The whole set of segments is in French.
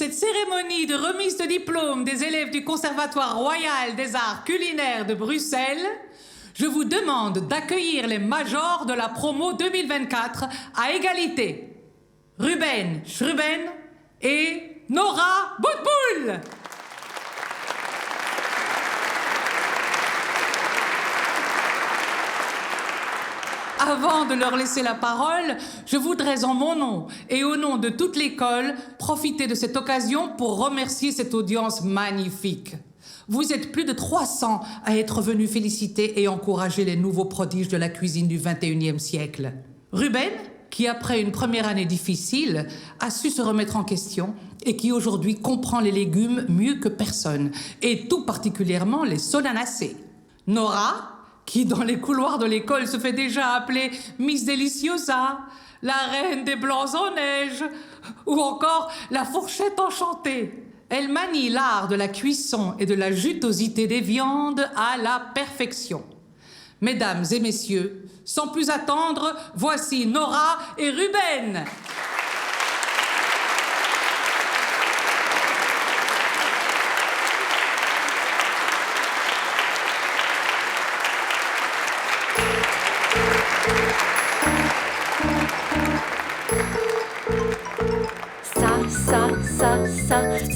cette cérémonie de remise de diplôme des élèves du Conservatoire royal des arts culinaires de Bruxelles, je vous demande d'accueillir les majors de la promo 2024 à égalité. Ruben Schruben et Nora Boutboul. Avant de leur laisser la parole, je voudrais en mon nom et au nom de toute l'école profiter de cette occasion pour remercier cette audience magnifique. Vous êtes plus de 300 à être venus féliciter et encourager les nouveaux prodiges de la cuisine du 21e siècle. Ruben, qui après une première année difficile, a su se remettre en question et qui aujourd'hui comprend les légumes mieux que personne, et tout particulièrement les solanacées. Nora, qui dans les couloirs de l'école se fait déjà appeler Miss Deliciosa, la reine des blancs en neige, ou encore la fourchette enchantée. Elle manie l'art de la cuisson et de la jutosité des viandes à la perfection. Mesdames et messieurs, sans plus attendre, voici Nora et Ruben.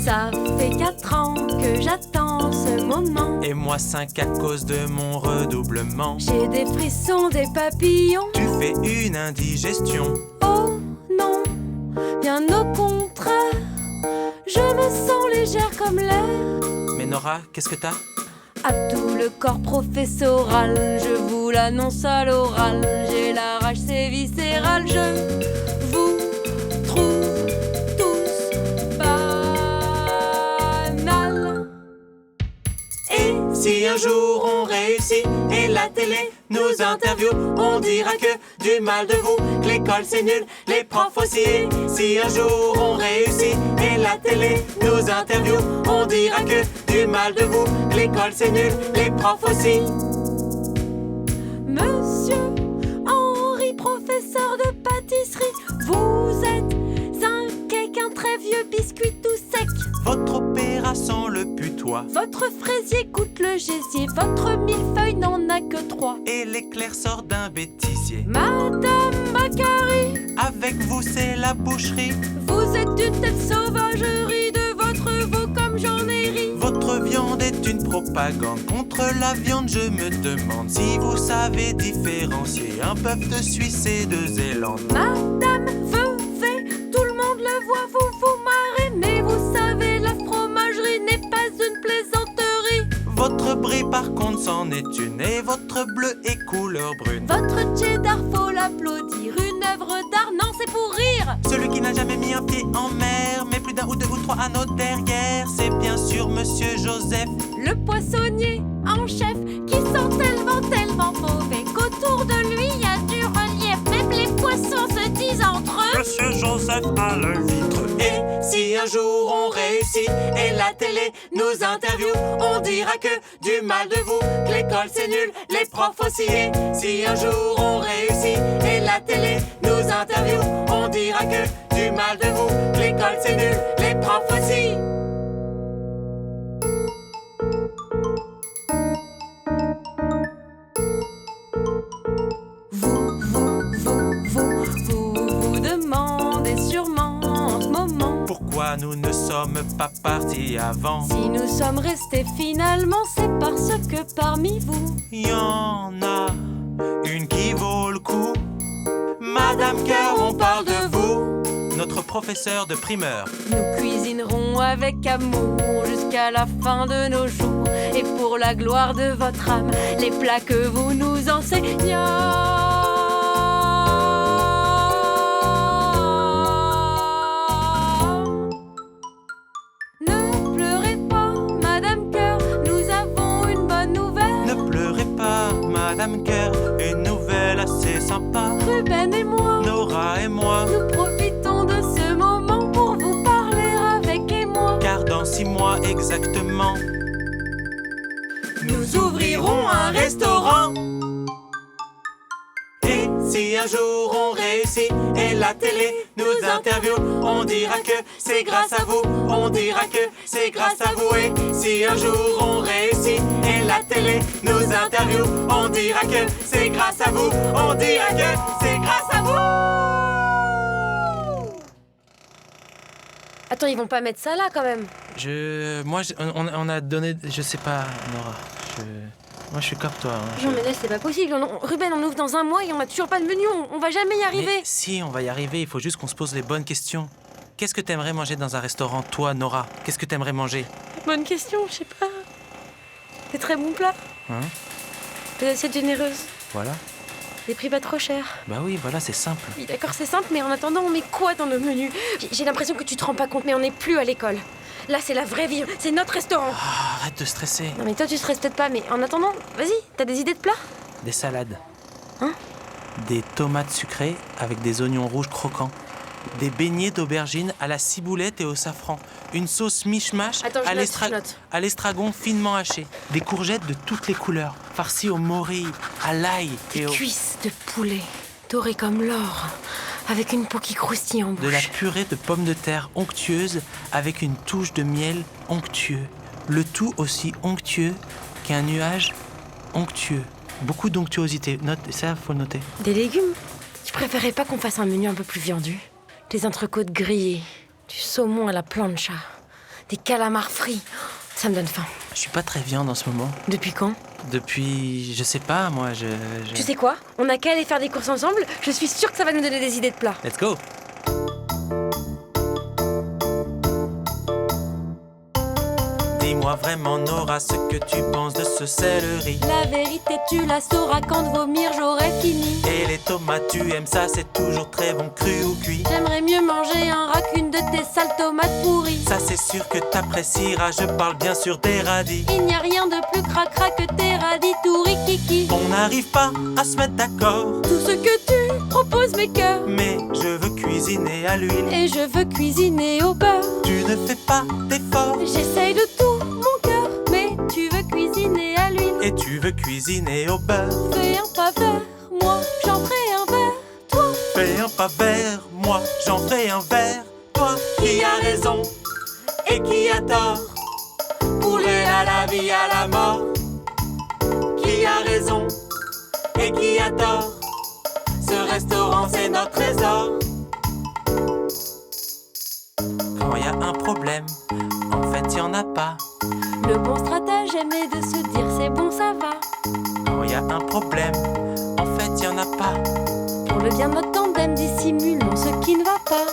Ça fait 4 ans que j'attends ce moment. Et moi 5 à cause de mon redoublement. J'ai des frissons, des papillons. Tu fais une indigestion. Oh non, bien au contraire, je me sens légère comme l'air. Mais Nora, qu'est-ce que t'as? À tout le corps professoral, je vous l'annonce à l'oral. J'ai la rage, c'est viscéral, je vous trouve Si un jour on réussit et la télé nous interviewe, on dira que du mal de vous, que l'école c'est nul, les profs aussi. Si un jour on réussit et la télé nous interviewe, on dira que du mal de vous, que l'école c'est nul, les profs aussi. Monsieur Henri, professeur de pâtisserie, vous êtes un cake, un très vieux biscuit tout sec. Votre opéra sent le putois. Votre fraisier goûte le gésier. Votre millefeuille n'en a que 3. Et l'éclair sort d'un bêtisier. Madame Macari, avec vous c'est la boucherie. vous êtes une telle sauvagerie. De votre veau comme j'en ai ri. Votre viande est une propagande. Contre la viande je me demande si vous savez différencier un bœuf de Suisse et de Zélande. Madame Veuvet, tout le monde le voit, vous vous marrez. Mais vous savez, la fromagerie n'est pas une plaisanterie. Votre brie par contre c'en est une. Et votre bleu est couleur brune. Votre cheddar, faut l'applaudir. Une œuvre d'art, non, c'est pour rire. Celui qui n'a jamais mis un pied en mer, mais plus d'un ou deux ou trois anneaux derrière, c'est bien sûr Monsieur Joseph, le poissonnier en chef, qui sent tellement mauvais qu'autour de lui y a du relief. Même les poissons se disent entre eux: Monsieur Joseph à la vitre. Et si un jour on réussit et la télé nous interviewe, on dira que du mal de vous, que l'école c'est nul, les profs aussi. Et si un jour on réussit et la télé nous interviewe, on dira que du mal de vous, que l'école c'est nul, les profs aussi. Vous demandez sûrement en ce moment pourquoi nous ne sommes pas partis avant. si nous sommes restés finalement. C'est parce que parmi vous, Y en a une qui vaut le coup. Madame Cœur, on parle de vous, notre professeur de primeur. nous cuisinerons avec amour jusqu'à la fin de nos jours. Et pour la gloire de votre âme, les plats que vous nous enseignez. Ne pleurez pas, Madame Cœur, nous avons une bonne nouvelle. Ne pleurez pas, Madame Cœur, une nouvelle assez sympa. Ruben et moi, Nora et moi, nous profitons de ce moment pour vous parler avec émoi. car dans 6 mois exactement, nous ouvrirons un restaurant. Et si un jour on réussit et la télé nous interviewe, on dira que c'est grâce à vous, on dira que c'est grâce à vous. Et si un jour on réussit et la télé nous interviewe, on dira que c'est grâce à vous, on dira que c'est grâce à vous. Attends, ils vont pas mettre ça là quand même. On a donné... Je sais pas, Nora. Moi, je suis comme toi. Non mais là, c'est pas possible. Ruben, on ouvre dans un mois et on a toujours pas de menu. On va jamais y arriver. Mais si, on va y arriver. Il faut juste qu'on se pose les bonnes questions. Qu'est-ce que t'aimerais manger dans un restaurant, toi, Nora? Qu'est-ce que t'aimerais manger? Bonne question, je sais pas. Des très bons plats. Hein? Des assiettes généreuses. Voilà. Des prix pas trop chers. Bah oui, voilà, c'est simple. Oui, d'accord, c'est simple, mais en attendant, on met quoi dans nos menus? J'ai l'impression que tu te rends pas compte, mais on n'est plus à l'école. Là, c'est la vraie vie. C'est notre restaurant. Arrête de stresser. Non, mais toi, tu stresses peut-être pas, mais en attendant, vas-y, t'as des idées de plats? Des salades. Hein? Des tomates sucrées avec des oignons rouges croquants. Des beignets d'aubergines à la ciboulette et au safran. Une sauce mishmash Attends, je note. à l'estragon finement haché. Des courgettes de toutes les couleurs, farcies au morille, à l'ail Des et cuisses de poulet, dorées comme l'or, avec une peau qui croustille en bouche. de la purée de pommes de terre onctueuse avec une touche de miel onctueux. Le tout aussi onctueux qu'un nuage onctueux. Beaucoup d'onctuosité. Note, ça, faut le noter. Des légumes? Tu préférais pas qu'on fasse un menu un peu plus viandu? Des entrecôtes grillées, du saumon à la plancha, des calamars frits. Ça me donne faim. Je suis pas très viande en ce moment. Depuis quand? Depuis, je sais pas, moi, Tu sais quoi? On a qu'à aller faire des courses ensemble. Je suis sûre que ça va nous donner des idées de plats. Let's go! Dis-moi vraiment, Nora, ce que tu penses de ce céleri. La vérité, tu la sauras quand de vomir j'aurai fini. Et les tomates, tu aimes ça, c'est toujours très bon, cru ou cuit. J'aimerais mieux manger un rack qu'une de tes sales tomates pourries. Ça, c'est sûr que t'apprécieras, je parle bien sûr des radis. Il n'y a rien de plus cracra que tes radis tout rikiki. On n'arrive pas à se mettre d'accord, Tout ce que tu proposes mes cœurs. mais je veux cuisiner à l'huile. Et je veux cuisiner au beurre. Tu ne fais pas d'efforts, J'essaye de tout mon cœur, mais tu veux cuisiner à l'huile. et tu veux cuisiner au beurre. Fais un pas vers moi, j'en ferai un vers toi. Fais un pas vers moi, j'en ferai un vers toi. Qui a raison et qui a tort? Poulet à la vie, à la mort. Qui a raison et qui a tort? Ce restaurant, c'est notre trésor. Quand y a un problème, en fait y en a pas. Le bon stratagème est de se dire c'est bon ça va. Quand y a un problème, en fait y en a pas. Pour le bien de notre tandem, dissimulons ce qui ne va pas.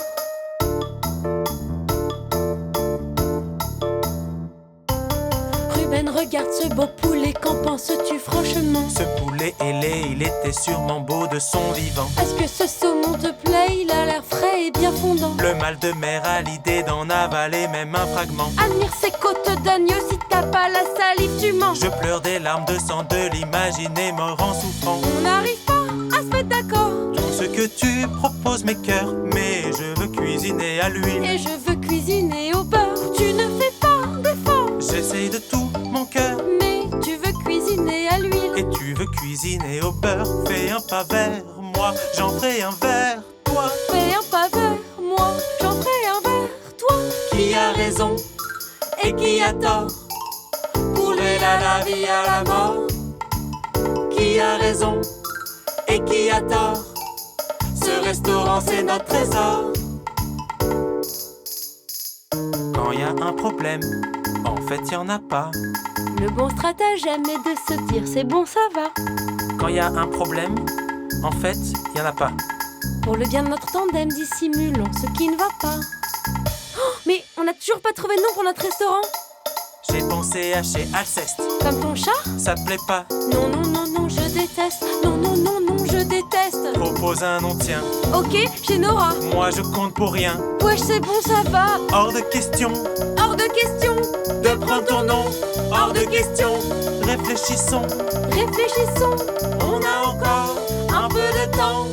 Ruben, regarde ce beau poulet, qu'en penses-tu franchement? Ce poulet ailé, il était sûrement beau de son vivant. Est-ce que ce saumon te plaît? Il a l'air frais et bien fondant. Le mal de mer a l'idée d'en avaler même un fragment. Admire ces côtes d'agneau, si t'as pas la salive, tu manges. Je pleure des larmes de sang de l'imaginer mort en souffrant. On n'arrive pas à se mettre d'accord. Tout ce que tu proposes mes cœurs, mais je veux cuisiner à l'huile. Et je veux cuisiner au beurre. Tu ne fais pas d'effort, J'essaye de tout mon cœur, mais tu veux cuisiner à l'huile. et tu veux cuisiner au beurre. Fais un pas vers moi, j'en ferai un vers toi. Fais un pas vers moi, j'en ferai un vers toi. Qui a raison et qui a tort? Poulet à la vie, à la mort. Qui a raison et qui a tort? Ce restaurant, c'est notre trésor. Quand y a un problème, en fait y en a pas. Le bon stratagème est de se dire c'est bon ça va. Quand y a un problème, en fait y en a pas. Pour le bien de notre tandem, dissimulons ce qui ne va pas. Oh, mais on n'a toujours pas trouvé de nom pour notre restaurant. J'ai pensé à chez Alceste, Comme ton chat? ça te plaît pas? Non, non, non, non, je déteste. Non, non, non, non, je déteste. Propose un nom, tiens. Ok, chez Nora. Moi je compte pour rien. Wesh, c'est bon, ça va. Hors de question, Hors de question. De prendre ton nom, hors de question. réfléchissons. Réfléchissons. On a encore un peu de temps.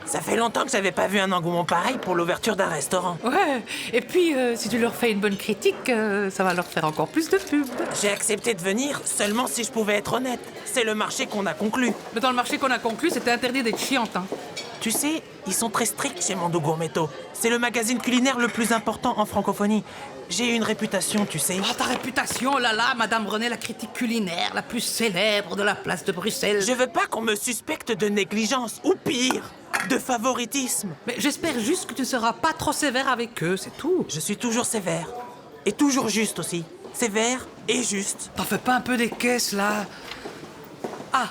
Ça fait fait longtemps que j'avais pas vu un engouement pareil pour l'ouverture d'un restaurant. Ouais, et puis si tu leur fais une bonne critique, ça va leur faire encore plus de pub. J'ai accepté de venir seulement si je pouvais être honnête. C'est le marché qu'on a conclu. Mais dans le marché qu'on a conclu, c'était interdit d'être chiante, hein. Tu sais, ils sont très stricts chez Mondo Gourmetto. C'est le magazine culinaire le plus important en francophonie. J'ai une réputation, tu sais. Oh, ta réputation, oh là là, Madame René, la critique culinaire la plus célèbre de la place de Bruxelles. Je veux pas qu'on me suspecte de négligence, ou pire, de favoritisme. Mais j'espère juste que tu seras pas trop sévère avec eux, c'est tout. Je suis toujours sévère. Et toujours juste aussi. Sévère et juste. T'en fais pas un peu des caisses, là? Ah,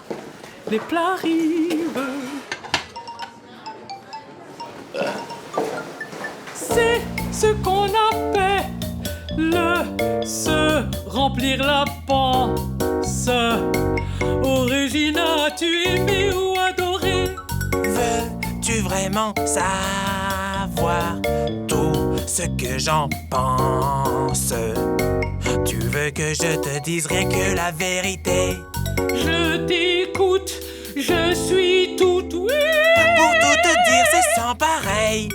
les plats arrivent. C'est ce qu'on appelle se remplir la panse. Origina, tu aimé ou adoré? Veux-tu vraiment savoir tout ce que j'en pense? Tu veux que je te dise rien que la vérité? Je t'écoute, je suis tout oui. Pour tout te dire, c'est sans pareil.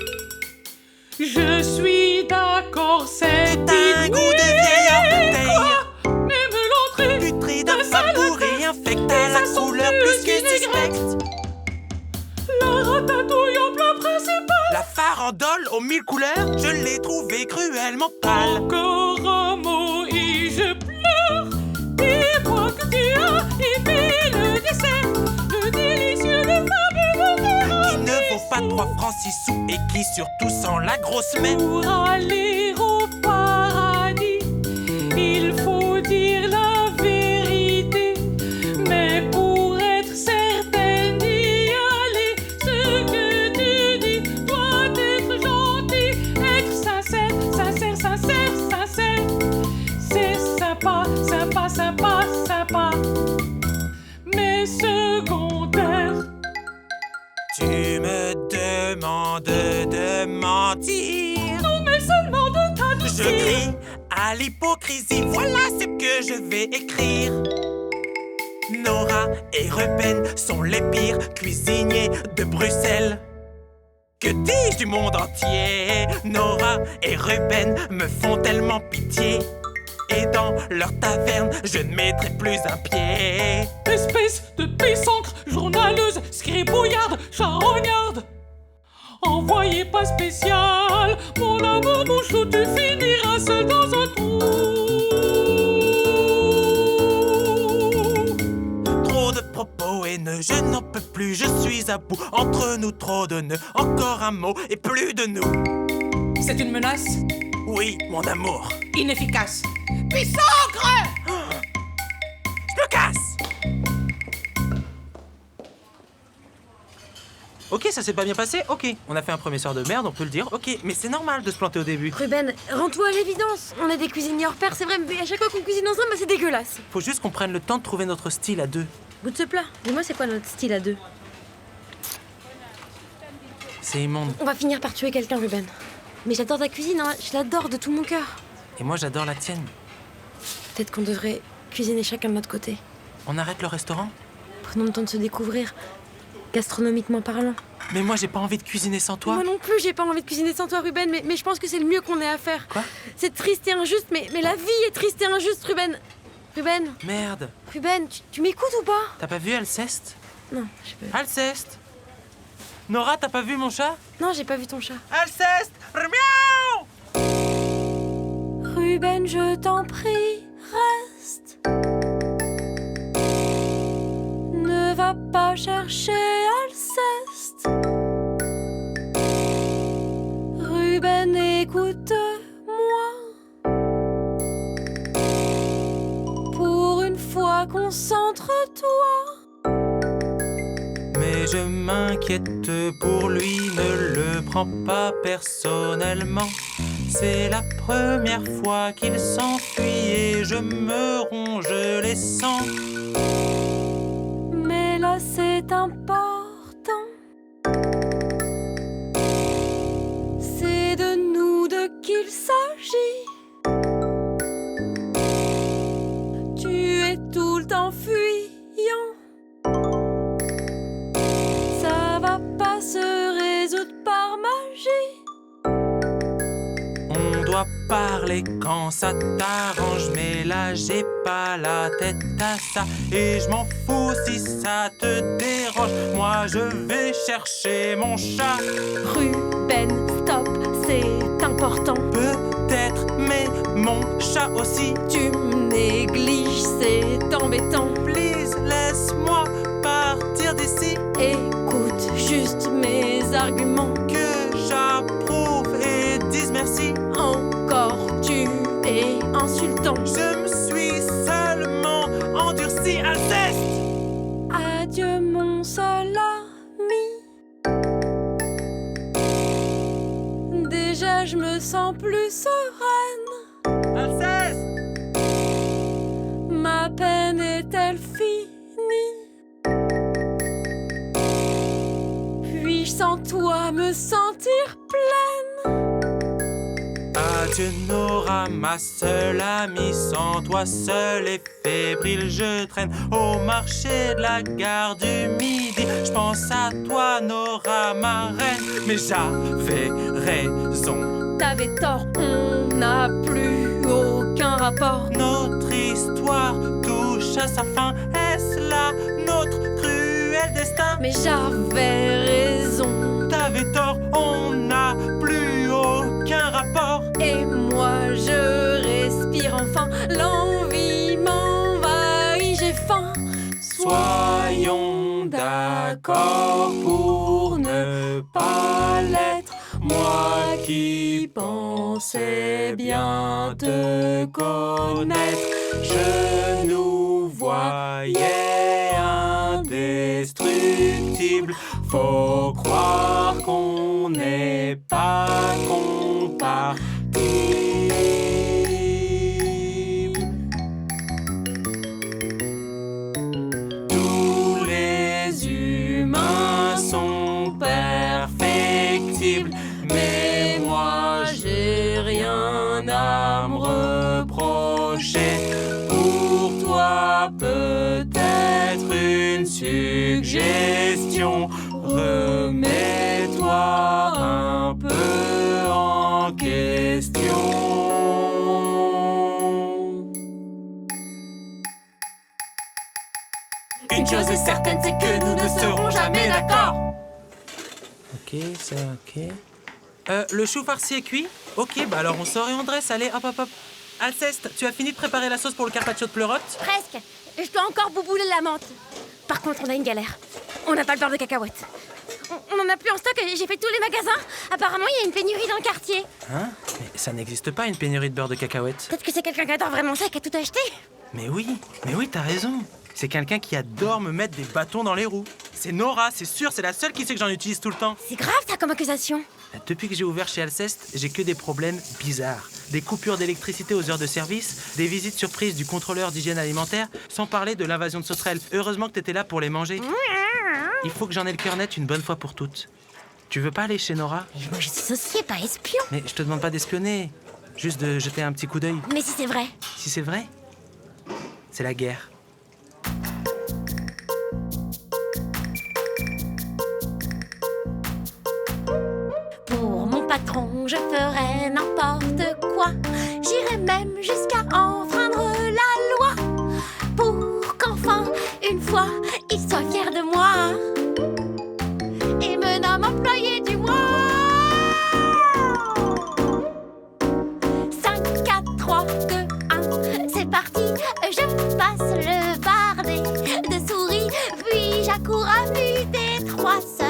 Je suis d'accord, c'est T'as un goût de vieille bouteille. Même l'entrée Putride, pas pourri, infect à la couleur plus que suspecte. La ratatouille en plat principal. La farandole aux 1000 couleurs, je l'ai trouvée cruellement pâle. Encore un mot et je pleure. Dis-moi que tu as aimé le dessert, le délicieux, le fabuleux Qui ne vaut pas 3 francs 6 sous et qui surtout sent la grosse mère. Pour aller au paradis, il faut dire la vérité. Mais pour être certaine d'y aller, ce que tu dis doit être gentil, être sincère, sincère, sincère, sincère. C'est sympa, sympa, sympa, sympa. Mais secondaire. Tu me demandes de mentir. Non, mais seulement de Je t'adoucir. crie à l'hypocrisie, voilà ce que je vais écrire. Nora et Ruben sont les pires cuisiniers de Bruxelles. Que dis-je du monde entier? Nora et Ruben me font tellement pitié. Et dans leur taverne, je ne mettrai plus un pied. Espèce de pissancre, journaleuse, scribouillarde, charognarde. Envoyé pas spécial, mon amour, mon chou, tu finiras seul dans un trou. Trop de propos haineux, je n'en peux plus, je suis à bout. Entre nous, trop de nœuds, encore un mot et plus de nous. C'est une menace Oui, mon amour. inefficace. Pissancre! Je me casse! Ok, ça s'est pas bien passé, ok. On a fait un premier soir de merde, on peut le dire, ok. Mais c'est normal de se planter au début. Ruben, rends-toi à l'évidence. On est des cuisiniers hors pair, c'est vrai, mais à chaque fois qu'on cuisine ensemble, c'est dégueulasse. Faut juste qu'on prenne le temps de trouver notre style à deux. Goûte ce plat. Dis-moi, c'est quoi notre style à deux? C'est immonde. On va finir par tuer quelqu'un, Ruben. Mais j'adore ta cuisine, hein. Je l'adore de tout mon cœur. Et moi, j'adore la tienne. Peut-être qu'on devrait cuisiner chacun de notre côté. On arrête le restaurant? Prenons le temps de se découvrir, gastronomiquement parlant. Mais moi, j'ai pas envie de cuisiner sans toi. Moi non plus, j'ai pas envie de cuisiner sans toi, Ruben, mais je pense que c'est le mieux qu'on ait à faire. Quoi? C'est triste et injuste, mais la vie est triste et injuste, Ruben. Ruben, Merde. Ruben, tu m'écoutes ou pas? T'as pas vu Alceste? Non, j'ai pas... Alceste! Nora, t'as pas vu mon chat? Non, j'ai pas vu ton chat. Alceste! Miaou! Ruben, je t'en prie, reste. Ne va pas chercher Alceste. Ruben, écoute-moi. Pour une fois, concentre-toi. Mais je m'inquiète pour lui, ne le prends pas personnellement. C'est la première fois qu'il s'enfuit et je me ronge les sangs. Mais là, c'est important. C'est de nous deux qu'il s'agit. Tu es tout le temps fuyant. Ça va pas se parler quand ça t'arrange, mais là j'ai pas la tête à ça et je m'en fous si ça te dérange. Moi je vais chercher mon chat. Ruben, stop, c'est important. Peut-être, mais mon chat aussi. Tu me négliges, c'est embêtant. Please, laisse-moi partir d'ici. Écoute juste mes arguments. Que j'approuve et dise merci. Encore, tu es insultant. Je me suis seulement endurci, Alceste. Adieu mon seul ami. Déjà je me sens plus sereine. Alceste. Ma peine est-elle finie? Puis-je sans toi me sentir pleine? Adieu Nora, ma seule amie. Sans toi seule et fébrile je traîne au marché de la gare du Midi. Je pense à toi Nora, ma reine. Mais j'avais raison. T'avais tort, on n'a plus aucun rapport. Notre histoire touche à sa fin. Est-ce là notre cruel destin? Mais j'avais raison. T'avais tort, on n'a plus aucun rapport. Et moi je respire enfin. L'envie m'envahit, j'ai faim. Soyons d'accord pour ne pas l'être. Moi qui pensais bien te connaître, je nous voyais indestructibles. Faut croire qu'on n'est pas compatibles. Tous les humains sont perfectibles, mais moi j'ai rien à me reprocher. Pour toi peut-être une suggestion. Remets-toi un peu en question. Une chose est certaine, c'est que nous ne serons jamais d'accord. Ok, ça, ok. Le chou farci est cuit? Ok, bah alors on sort et on dresse. Allez, hop, hop, hop. Alceste, tu as fini de préparer la sauce pour le carpaccio de pleurote? Presque. Je dois encore boubouler la menthe. Par contre, on a une galère. On n'a pas le beurre de cacahuète. On n'en a plus en stock et j'ai fait tous les magasins. Apparemment, il y a une pénurie dans le quartier. Hein? Mais ça n'existe pas, une pénurie de beurre de cacahuète. Peut-être que c'est quelqu'un qui adore vraiment ça et qui a tout acheté. Mais oui, t'as raison. C'est quelqu'un qui adore me mettre des bâtons dans les roues. C'est Nora, c'est sûr, c'est la seule qui sait que j'en utilise tout le temps. C'est grave, ça, comme accusation. Depuis que j'ai ouvert chez Alceste, j'ai que des problèmes bizarres. Des coupures d'électricité aux heures de service, des visites surprises du contrôleur d'hygiène alimentaire, sans parler de l'invasion de sauterelles. Heureusement que t'étais là pour les manger. Il faut que j'en ai le cœur net une bonne fois pour toutes. Tu veux pas aller chez Nora? Et moi, je suis sociée, pas espion. Mais je te demande pas d'espionner, juste de jeter un petit coup d'œil. Mais si c'est vrai. Si c'est vrai, c'est la guerre. Pour mon patron, je ferai n'importe quoi. J'irai même jusqu'à enfreindre la loi. Pour qu'enfin, une fois, il soit fier de moi. Et me nomme employé du mois. 5, 4, 3, 2, 1, c'est parti. Je passe le bardet de souris, puis j'accours avenue des 3 sœurs.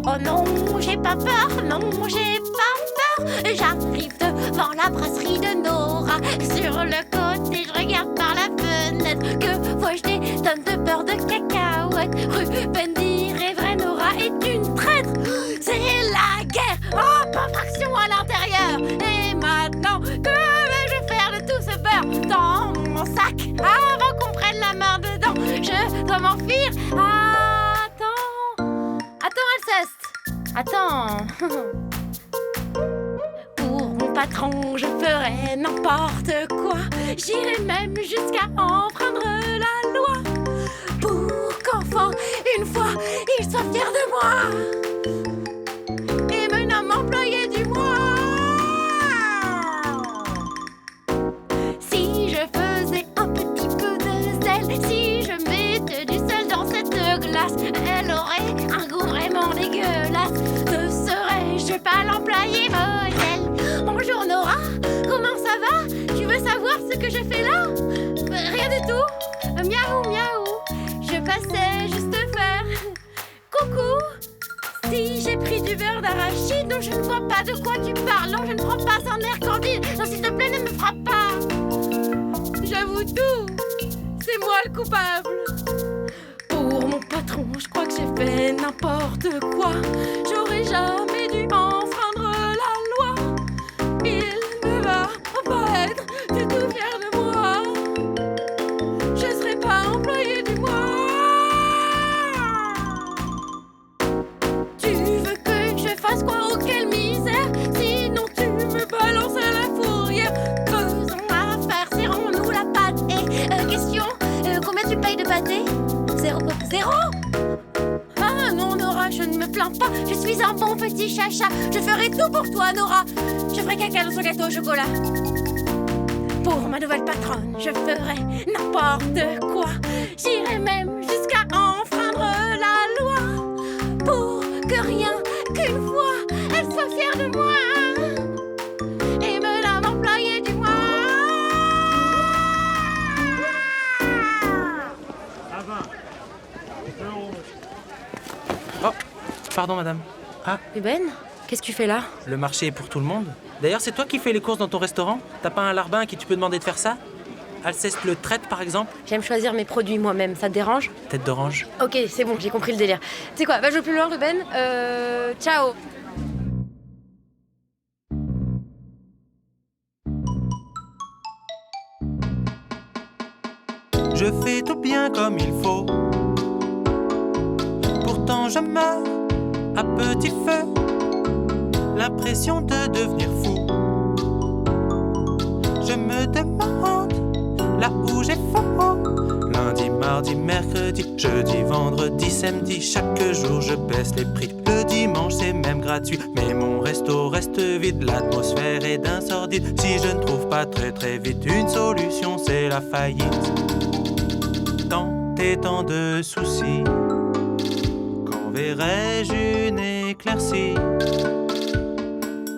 Oh non, j'ai pas peur, non, j'ai pas peur. J'arrive devant la brasserie de Nora. Sur le côté, je regarde par la fenêtre. Que vois-je des tonnes de beurre de cacahuète. Ruben dirait vrai, Nora est une traître. C'est la guerre, oh, infraction à l'intérieur. Et maintenant, que vais-je faire de tout ce beurre dans mon sac? Avant qu'on prenne la main dedans, je dois m'enfuir. Attends, Alceste. Attends. Pour mon patron, je ferai n'importe quoi. J'irai même jusqu'à enfreindre la loi. Pour qu'enfin, une fois, il soit fier de moi. Et me nomme employé du mois. que je fais là? Rien du tout. Miaou, miaou. Je passais juste faire coucou. Si j'ai pris du beurre d'arachide, non, je ne vois pas de quoi tu parles. Non, je ne prends pas un air candide. Non, s'il te plaît, ne me frappe pas. J'avoue tout. C'est moi le coupable. Pour mon patron, je crois que j'ai fait n'importe quoi. J'aurais jamais dû enfreindre la loi. Il ne va pas être du tout fier de moi. Je serai pas employé du mois. Tu veux que je fasse quoi? Oh, quelle misère! Sinon tu me balances à la fourrière. Faisons affaire, serrons-nous la patte. Et question, combien tu payes de pâté? Zéro? Ah non, Nora, je ne me plains pas. Je suis un bon petit chacha. Je ferai tout pour toi, Nora. Je ferai caca dans son gâteau au chocolat. Pour ma nouvelle patronne, je ferai n'importe quoi. J'irai même jusqu'à enfreindre la loi. Pour que rien qu'une fois, elle soit fière de moi. Et me nomme employé du mois. Oh, pardon madame. Ah, Ben, qu'est-ce que tu fais là? le marché est pour tout le monde. D'ailleurs, c'est toi qui fais les courses dans ton restaurant? T'as pas un larbin à qui tu peux demander de faire ça? Alceste le traite par exemple? J'aime choisir mes produits moi-même, ça te dérange? Tête d'orange. Ok, c'est bon, j'ai compris le délire. Tu sais quoi, va jouer plus loin, Ruben. Ciao. Je fais tout bien comme il faut. Pourtant je meurs à petit feu. L'impression de devenir fou. Je me demande là où j'ai faux. Lundi, mardi, mercredi, jeudi, vendredi, samedi. Chaque jour je baisse les prix. Le dimanche c'est même gratuit. Mais mon resto reste vide. L'atmosphère est d'un sordide. Si je ne trouve pas très très vite une solution, c'est la faillite. Tant et tant de soucis. Quand verrai-je une éclaircie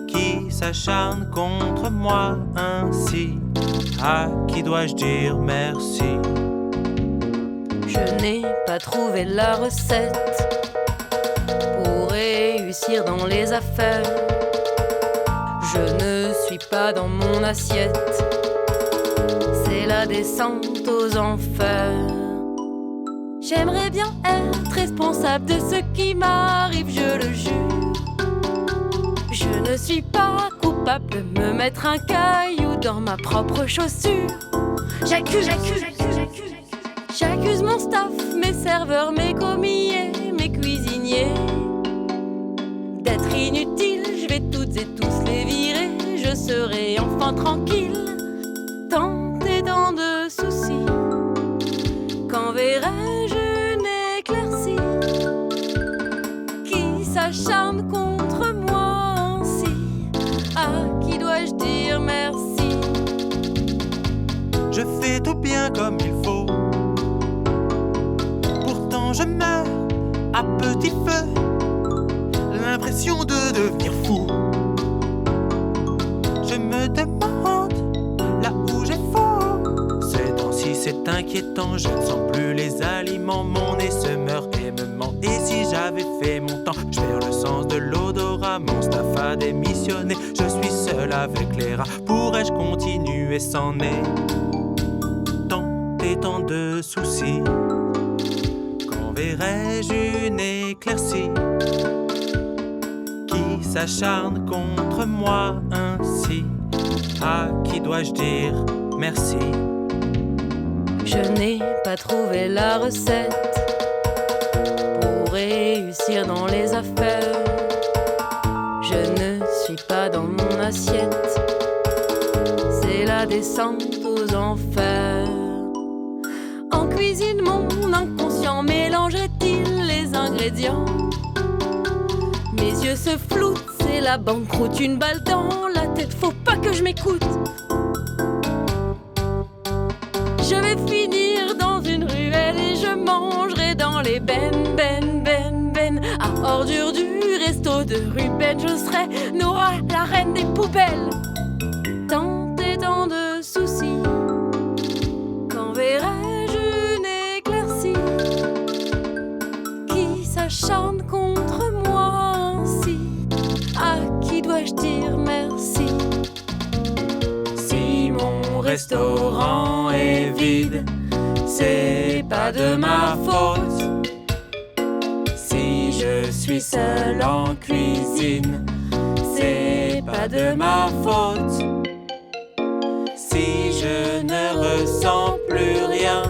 qui s'acharne contre moi ainsi? À qui dois-je dire merci? Je n'ai pas trouvé la recette pour réussir dans les affaires. Je ne suis pas dans mon assiette. C'est la descente aux enfers. J'aimerais bien être responsable de ce qui m'arrive, je le jure. Je ne suis pas coupable de me mettre un caillou dans ma propre chaussure. J'accuse mon staff, mes serveurs, mes commis et mes cuisiniers d'être inutiles. Je vais toutes et tous les virer. Je serai enfin tranquille. Tant et tant de soucis. Quand verrai-je une éclaircie qui s'acharne contre moi ainsi? À qui dois-je dire merci? Je fais tout bien comme il faut. Pourtant je meurs à petit feu. L'impression de devenir fou. Je me demande là où j'ai faux. Ces temps-ci c'est inquiétant. Je ne sens plus les aliments. Mon nez se meurt et me ment. Et si j'avais fait mon temps, je perds le sens de l'odorat. Mon staff a démissionné. Je suis seul avec les rats. Pourrais-je continuer sans nez? Tant et tant de soucis. Quand verrai-je une éclaircie qui s'acharne contre moi ainsi? À qui dois-je dire merci? Je n'ai pas trouvé la recette pour réussir dans les affaires. Je ne suis pas dans mon assiette. C'est la descente aux enfers. En cuisine, mon inconscient mélangerait-il les ingrédients? Mes yeux se floutent, c'est la banqueroute. Une balle dans la tête, faut pas que je m'écoute. Je vais finir dans une ruelle et je mangerai dans les bennes. À ordures du resto de Ruben, je serai Nora, la reine des poubelles. Tant et tant de soucis. restaurant est vide. C'est pas de ma faute. Si je suis seul en cuisine, c'est pas de ma faute. Si je ne ressens plus rien,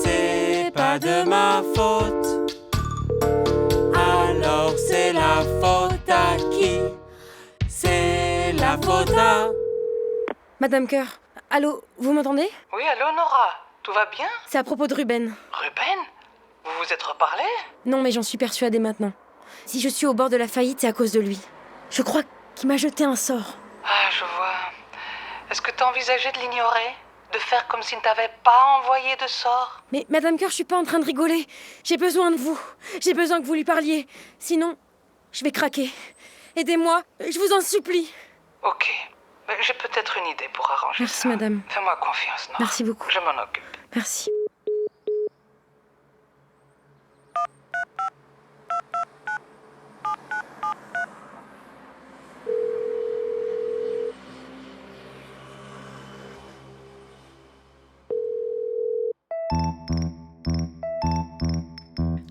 c'est pas de ma faute. Alors c'est la faute à qui? C'est la faute à... Madame Cœur, allô, vous m'entendez? Oui, allô Nora, tout va bien? C'est à propos de Ruben. Ruben? Vous vous êtes reparlé? Non, mais j'en suis persuadée maintenant. Si je suis au bord de la faillite, c'est à cause de lui. Je crois qu'il m'a jeté un sort. Ah, je vois. Est-ce que t'as envisagé de l'ignorer? De faire comme s'il ne t'avait pas envoyé de sort? Mais Madame Cœur, je suis pas en train de rigoler. J'ai besoin de vous. J'ai besoin que vous lui parliez. Sinon, je vais craquer. Aidez-moi, je vous en supplie. Ok. J'ai peut-être une idée pour arranger Merci, ça. madame. Fais-moi confiance, Nora. Merci beaucoup. Je m'en occupe. Merci.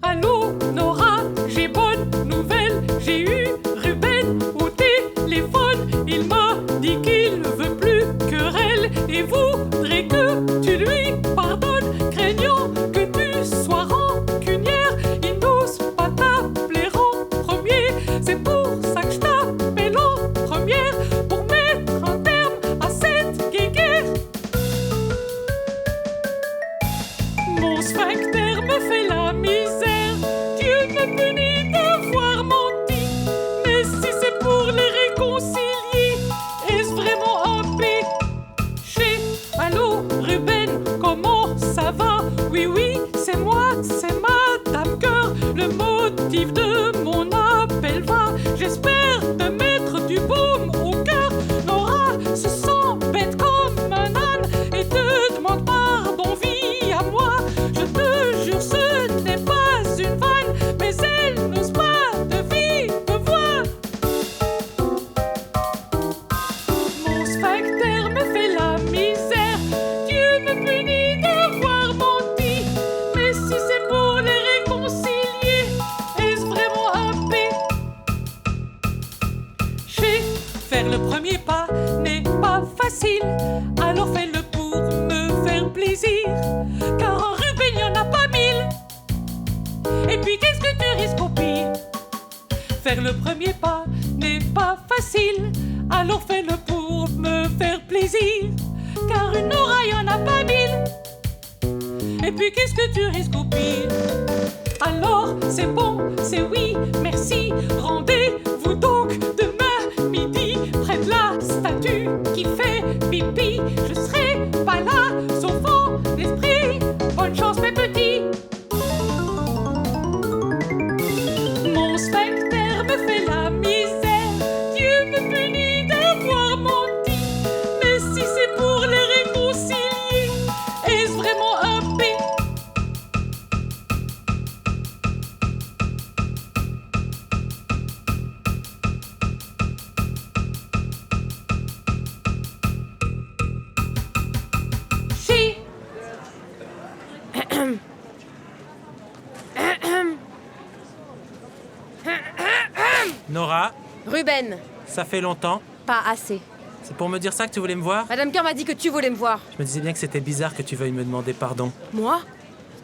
Allô, Nora, j'ai bonne nouvelle. J'ai eu Ruben au téléphone. Il m'a dit qu'il ne veut plus querelle et voudrait que tu lui pardonnes, craignant que tu sois rancunière. Il n'ose pas t'appeler en premier. C'est pour ça que je t'appelle en première, pour mettre un terme à cette guéguerre. Mon sphincter me fait la misère. Dieu me punit d'avoir menti. Mais si c'est pour les réconcilier, est-ce vraiment un péché? Allô, Ruben, comment ça va? Oui, oui, c'est moi, c'est Madame Cœur. Le motif de mon appel va. J'espère te mettre du baume au cœur. Nora se sent bête comme un âne et te demande pardon via moi. Je te jure, ce n'est pas une vanne, mais elle n'ose pas de vive voix. Mon sphincter me fait la misère. Dieu me punit d'avoir menti. Mais si c'est pour les réconcilier, est-ce vraiment un péché? Faire le premier pas n'est pas facile. Alors fais-le pour me faire plaisir. Car en Ruben, il n'y en a pas 1000. Et puis qu'est-ce que tu risques au pire? Faire le premier pas n'est pas facile. Alors fais-le pour me faire plaisir. Car une Nora, il n'y en a pas 1000. Et puis qu'est-ce que tu risques au pire? Alors c'est bon, c'est oui, merci. Rendez-vous donc demain midi près de la statue qui fait pipi. Je serai pas là, sauf en esprit. Bonne chance mes petits. Mon sphincter me fait la misère. Dieu me punit d'avoir menti. Mais si c'est pour les réconcilier, est-ce vraiment un péché? Nora, Ruben, ça fait longtemps. pas assez. C'est pour me dire ça que tu voulais me voir? Madame Cœur m'a dit que tu voulais me voir. Je me disais bien que c'était bizarre que tu veuilles me demander pardon. Moi?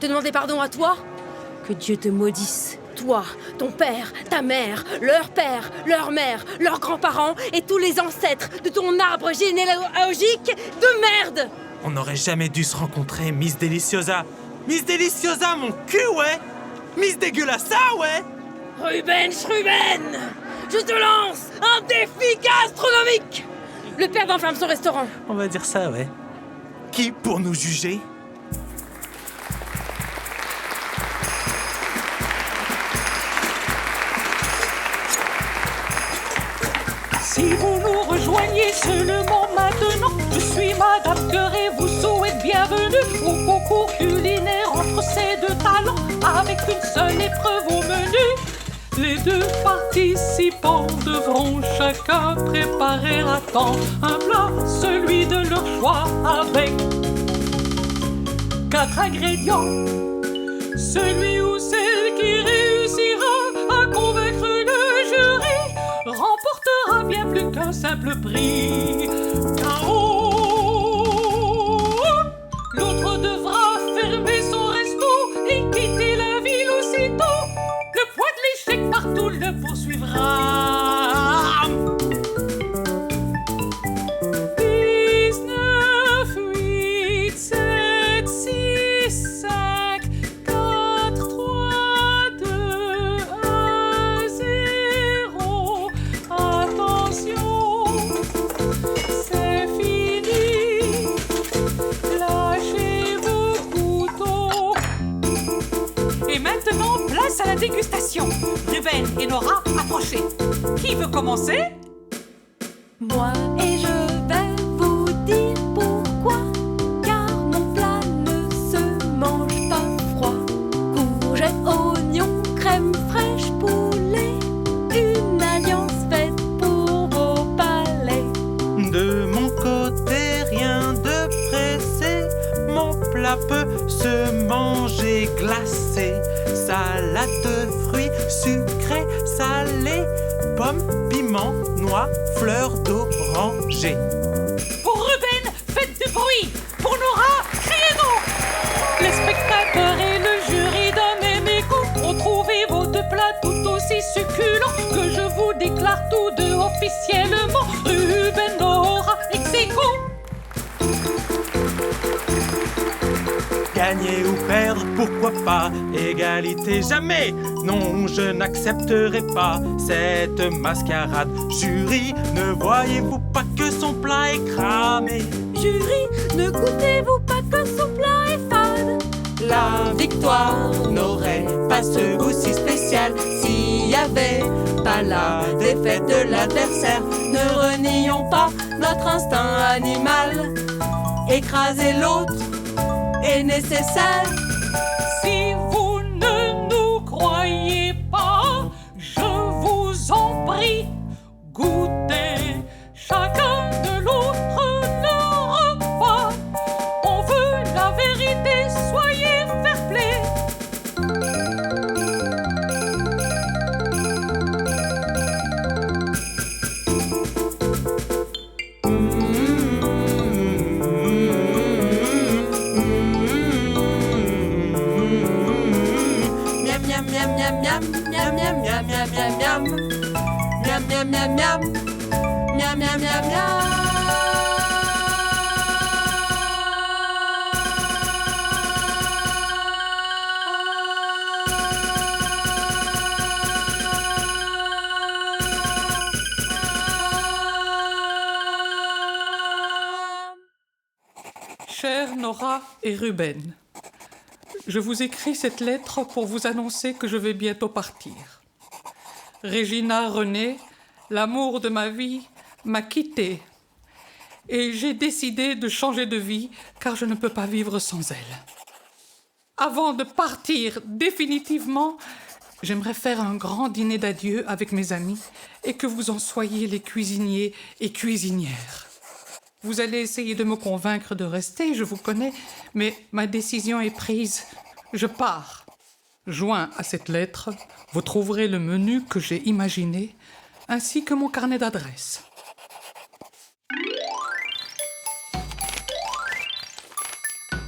Te demander pardon à toi? Que Dieu te maudisse. Toi, ton père, ta mère, leur père, leur mère, leurs grands-parents et tous les ancêtres de ton arbre généalogique de merde! On n'aurait jamais dû se rencontrer, Miss Deliciosa. Miss Deliciosa, mon cul, ouais! Miss Dégueulassa, ouais! Ruben, je te lance un défi gastronomique! Le père d'enflamme son restaurant. On va dire ça, ouais. Qui pour nous juger? Si vous nous rejoignez seulement maintenant, je suis Madame Cœur et vous souhaite bienvenue au concours culinaire entre ces deux talents, avec une seule épreuve au menu. Les deux participants devront chacun préparer à temps un plat, celui de leur choix, avec 4 ingrédients. Celui ou celle qui réussira à convaincre le jury remportera bien plus qu'un simple prix. K.O. L'autre devra fermer son resto et quitter la ville aussitôt. Le poids de l'échec partout le poursuivra. 19, 8, 7, 6, 5, 4, 3, 2, 1, 0. Attention, c'est fini. Lâchez vos couteaux. Et maintenant, place à la dégustation. Ruben et Nora, approchez. Qui veut commencer? Moi et je vais vous dire pourquoi. Car mon plat ne se mange pas froid. Courgettes, oignons, crème fraîche, poulet. Une alliance faite pour vos palais. De mon côté, rien de pressé. Mon plat peut se manger glacé. Salade de fruits sucrés, salés. Pommes, piments, noix, fleurs d'oranger. Pour Ruben, faites du bruit. Pour Nora, criez-nous. Les spectateurs et le jury d'un même écoute ont trouvé vos deux plats tout aussi succulents que je vous déclare tous deux officiellement Ruben, Nora, ex-aequo. Gagner ou perdre, pourquoi pas? Égalité jamais. Non, je n'accepterai pas cette mascarade. Jury, ne voyez-vous pas que son plat est cramé? Jury, ne goûtez-vous pas que son plat est fade? La victoire n'aurait pas ce goût si spécial s'il y avait pas la défaite de l'adversaire. Ne renions pas notre instinct animal. Écraser l'autre est nécessaire. Si vous ne nous croyez pas, je vous en prie, goûtez chacun de l'autre leur repas. On veut la vérité, soyez fair-play. Miam miam miam miam miam miam miam miam miam miam miam miam miam miam miam miam miam. Chers Nora et Ruben, je vous écris cette lettre pour vous annoncer que je vais bientôt partir. Regina René, l'amour de ma vie, m'a quittée. Et j'ai décidé de changer de vie car je ne peux pas vivre sans elle. Avant de partir définitivement, j'aimerais faire un grand dîner d'adieu avec mes amis et que vous en soyez les cuisiniers et cuisinières. Vous allez essayer de me convaincre de rester, je vous connais, mais ma décision est prise. Je pars. Joint à cette lettre, vous trouverez le menu que j'ai imaginé, ainsi que mon carnet d'adresses.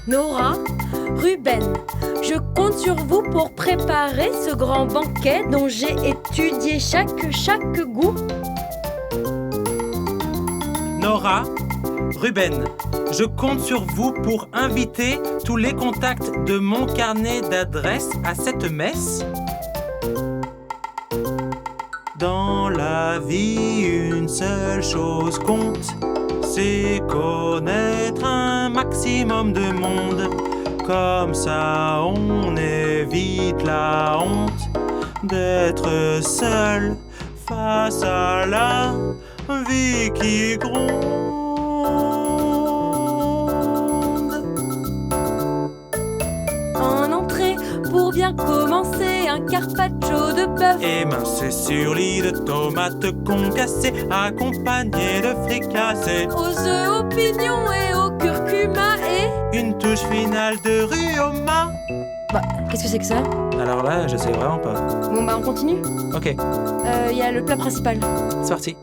Nora, Ruben, je compte sur vous pour préparer ce grand banquet dont j'ai étudié chaque goût. Nora, Ruben, je compte sur vous pour inviter tous les contacts de mon carnet d'adresses à cette messe. Dans la vie, une seule chose compte, c'est connaître un maximum de monde. Comme ça, on évite la honte d'être seul face à la vie qui gronde. En entrée, pour bien commencer, un carpaccio de bœuf. Émincé sur lit de tomates concassées, accompagné de fricassés. Aux œufs, aux pignons et au curcuma et... Une touche finale de rhuoma. Bah, qu'est-ce que c'est que ça? Alors là, je sais vraiment pas. Bon bah on continue. Ok, Y a le plat principal. c'est parti.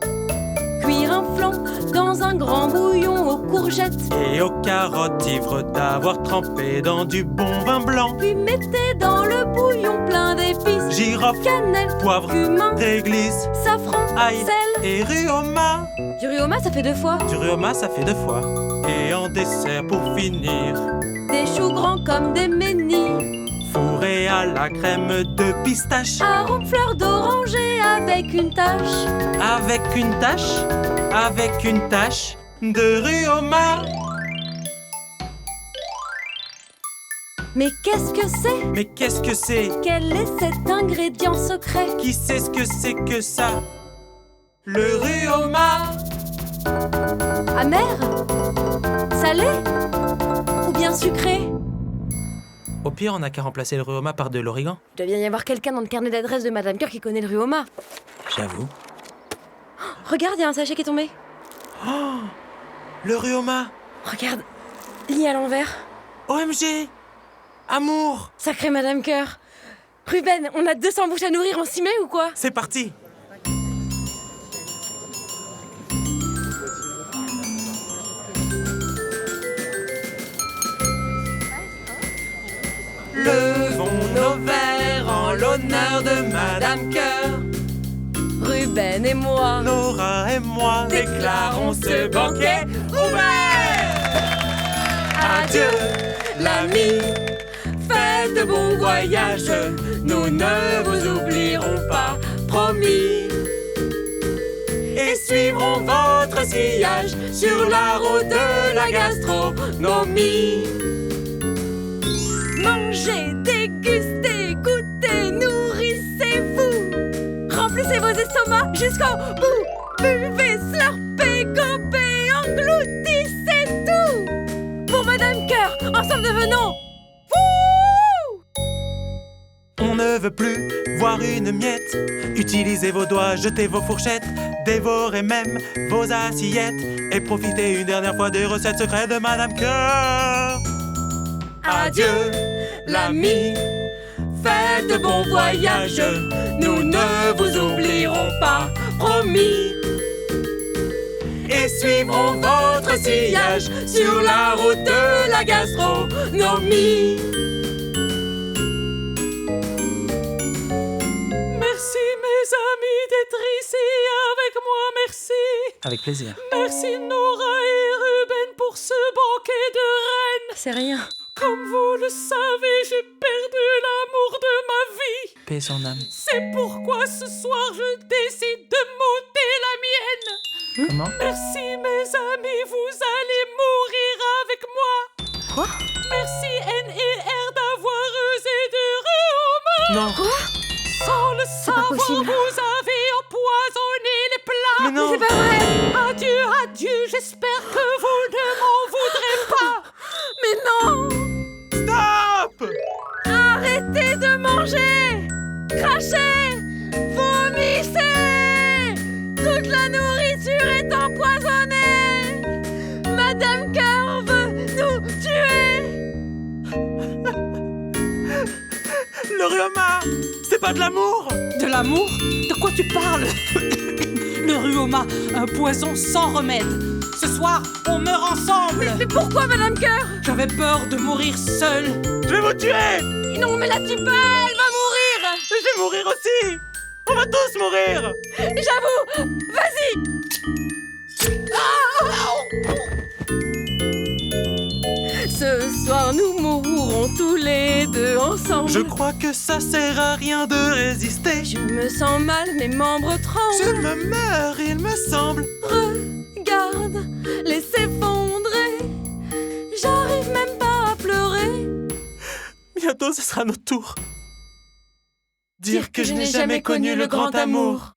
Cuire un flan dans un grand bouillon aux courgettes. Et aux carottes, ivre d'avoir trempé dans du bon vin blanc. Puis mettez dans le bouillon plein d'épices. Girofle, Cannelle, poivre, cumin, réglisse, safran, ail sel. et rhuoma. Du rhuoma, ça fait 2 fois. Du rhuoma, ça fait 2 fois. Et en dessert pour finir, Des choux grands comme des menhirs. fourré à la crème de pistache. Arôme fleur d'oranger avec une tache. Avec une tache de rhuoma. Mais qu'est-ce que c'est? Mais qu'est-ce que c'est? Quel est cet ingrédient secret? Qui sait ce que c'est que ça? Le rhuoma. Amer? Salé? Ou bien sucré? Au pire, on n'a qu'à remplacer le rhuoma par de l'origan. Il doit bien y avoir quelqu'un dans le carnet d'adresse de Madame Cœur qui connaît le rhuoma. J'avoue. Regarde, il y a un sachet qui est tombé. Le rhuoma. Regarde, lié à l'envers. OMG. Amour. Sacré Madame Cœur. Ruben, on a 200 bouches à nourrir, on s'y met ou quoi? C'est parti. Levons nos verres en l'honneur de Madame Cœur. Ruben et moi. Nora et moi déclarons ce banquet ouvert. Adieu, l'ami, faites de bons voyages. Nous ne vous oublierons pas, promis. Et suivrons votre sillage sur la route de la gastronomie. Mangez, dégustez, goûtez, nourrissez-vous. Remplissez vos estomacs jusqu'au bout. Buvez, slurpez, gobez, engloutissez tout. Pour Madame Cœur, ensemble devenons fous. On ne veut plus voir une miette. Utilisez vos doigts, jetez vos fourchettes, dévorez même vos assiettes et profitez une dernière fois des recettes secrètes de Madame Cœur. Adieu, l'ami, faites de bons voyages. Nous ne vous oublierons pas, promis. Et suivrons votre sillage sur la route de la gastronomie. Merci mes amis d'être ici avec moi, merci. Avec plaisir. Merci Nora et Ruben pour ce banquet de reines. C'est rien. Comme vous le savez, j'ai perdu l'amour de ma vie. Paix son âme. C'est pourquoi ce soir je décide de m'ôter la mienne. Comment? Merci mes amis, vous allez mourir avec moi. Quoi? Merci N&R d'avoir usé de rhuoma. Non. Sans le pas savoir, possible. vous avez empoisonné les plats. Mais non. C'est pas vrai. Adieu, adieu, j'espère que vous ne m'en voudrez pas. Mais non. Stop! Arrêtez de manger. Crachez. Vomissez. Toute la nourriture est empoisonnée. Madame Cœur veut nous tuer. Le rhuoma, c'est pas de l'amour. De l'amour? De quoi tu parles? Le rhuoma, un poison sans remède. Ce soir, on meurt ensemble. Mais pourquoi Madame Cœur? J'avais peur de mourir seule. Je vais vous tuer. Non mais la tue pas, elle va mourir. Je vais mourir aussi. On va tous mourir. J'avoue. Vas-y. Ce soir nous mourrons tous les deux ensemble. Je crois que ça sert à rien de résister. Je me sens mal, mes membres Je tremblent. me meurs, il me semble. Regarde, les s'effondrer. J'arrive même pas à pleurer. Bientôt, ce sera notre tour. Dire que je n'ai jamais connu le grand amour.